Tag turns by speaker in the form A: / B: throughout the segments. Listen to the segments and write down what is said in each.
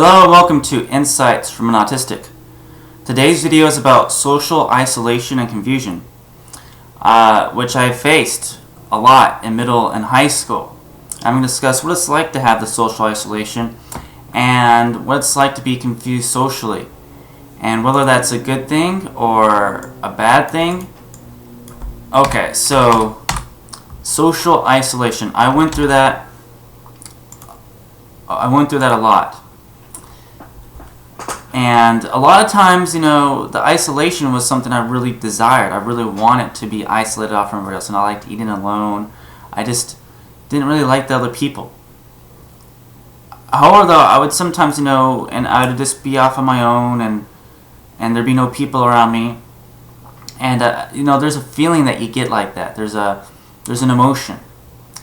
A: Hello and welcome to Insights from an Autistic. Today's video is about social isolation and confusion, which I faced a lot in middle and high school. I'm going to discuss what it's like to have the social isolation and what it's like to be confused socially, and whether that's a good thing or a bad thing. Okay, so social isolation. I went through that a lot. And a lot of times, the isolation was something I really desired. I really wanted to be isolated off from everybody else, and I liked eating alone. I just didn't really like the other people. However, though, I would sometimes, and I would just be off on my own, and there'd be no people around me. And, there's a feeling that you get like that. There's an emotion.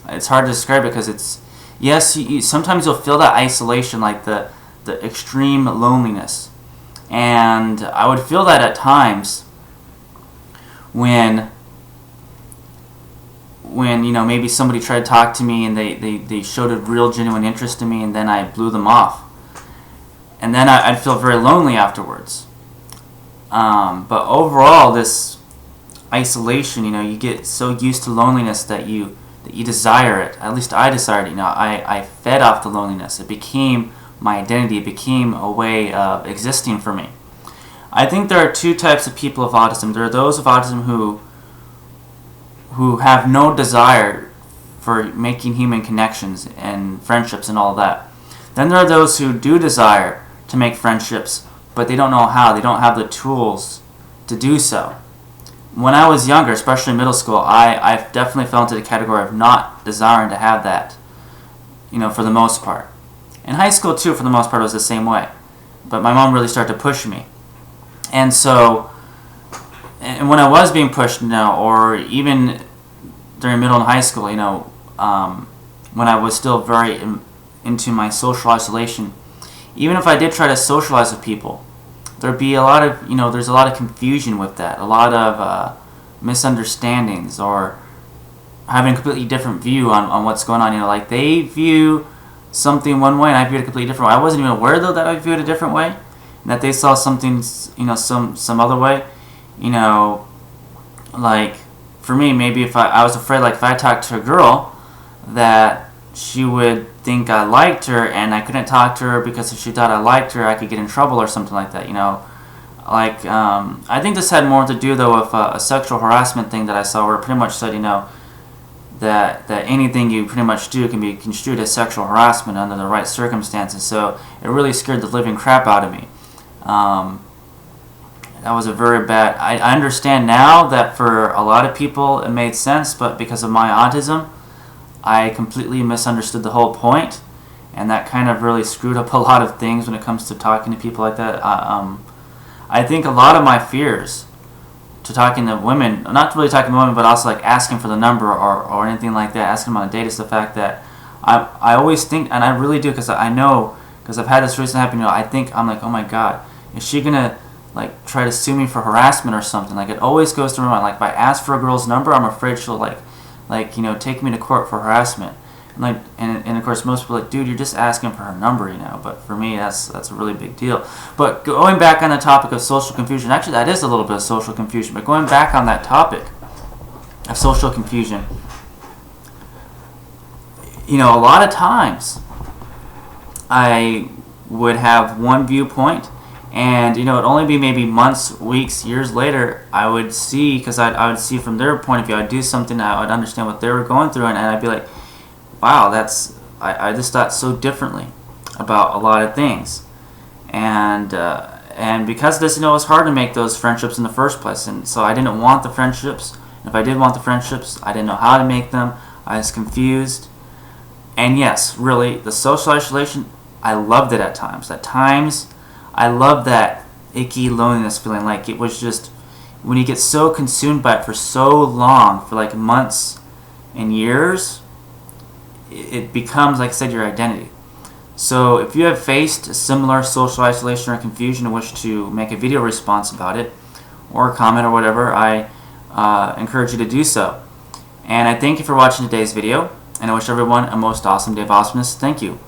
A: It's hard to describe it because it's, yes, sometimes you'll feel that isolation, like the extreme loneliness. And I would feel that at times when maybe somebody tried to talk to me and they showed a real genuine interest in me, and then I blew them off. And then I'd feel very lonely afterwards. But overall, this isolation, you get so used to loneliness that you desire it. At least I desired it. I fed off the loneliness. It became my identity. It became a way of existing for me. I think there are two types of people of autism. There are those of autism who have no desire for making human connections and friendships and all that. Then there are those who do desire to make friendships, but they don't know how. They don't have the tools to do so. When I was younger, especially in middle school, I definitely fell into the category of not desiring to have that, for the most part. In high school, too, for the most part, it was the same way. But my mom really started to push me. And so, and when I was being pushed, or even during middle and high school, when I was still very into my social isolation, even if I did try to socialize with people, there'd be a lot of, there's a lot of confusion with that, a lot of misunderstandings, or having a completely different view on what's going on. Like they view something one way and I viewed it a completely different way. I wasn't even aware, though, that I viewed it a different way, and that they saw something, some other way. Like for me, maybe if I was afraid, like if I talked to a girl, that she would think I liked her, and I couldn't talk to her because if she thought I liked her, I could get in trouble or something like that. I think this had more to do, though, with a sexual harassment thing that I saw, where it pretty much said, that anything you pretty much do can be construed as sexual harassment under the right circumstances. So it really scared the living crap out of me. That was a very bad. I understand now that for a lot of people it made sense, but because of my autism, I completely misunderstood the whole point, and that kind of really screwed up a lot of things when it comes to talking to people like that. I think a lot of my fears to talking to women, not really talking to women, but also like asking for the number or anything like that, asking them on a date, is the fact that I always think, and I really do, because I know, because I've had this recently happen, I'm like, oh my god, is she gonna like try to sue me for harassment or something? Like it always goes through my mind, like if I ask for a girl's number, I'm afraid she'll take me to court for harassment. And of course most people are like, dude, you're just asking for her number, but for me that's a really big deal. But going back on the topic of social confusion, actually that is a little bit of social confusion, but going back on that topic of social confusion, a lot of times I would have one viewpoint, and it'd only be maybe months, weeks, years later, I would see, because I would see from their point of view, I'd do something, I would understand what they were going through, and I'd be like, wow, I just thought so differently about a lot of things. And because of this, it's hard to make those friendships in the first place, and so I didn't want the friendships. And if I did want the friendships, I didn't know how to make them. I was confused. And yes, really, the social isolation, I loved it at times. At times, I loved that icky loneliness feeling. Like it was just, when you get so consumed by it for so long, for like months and years, it becomes, like I said, your identity. So if you have faced similar social isolation or confusion and wish to make a video response about it, or a comment or whatever, I encourage you to do so. And I thank you for watching today's video, and I wish everyone a most awesome day of awesomeness. Thank you.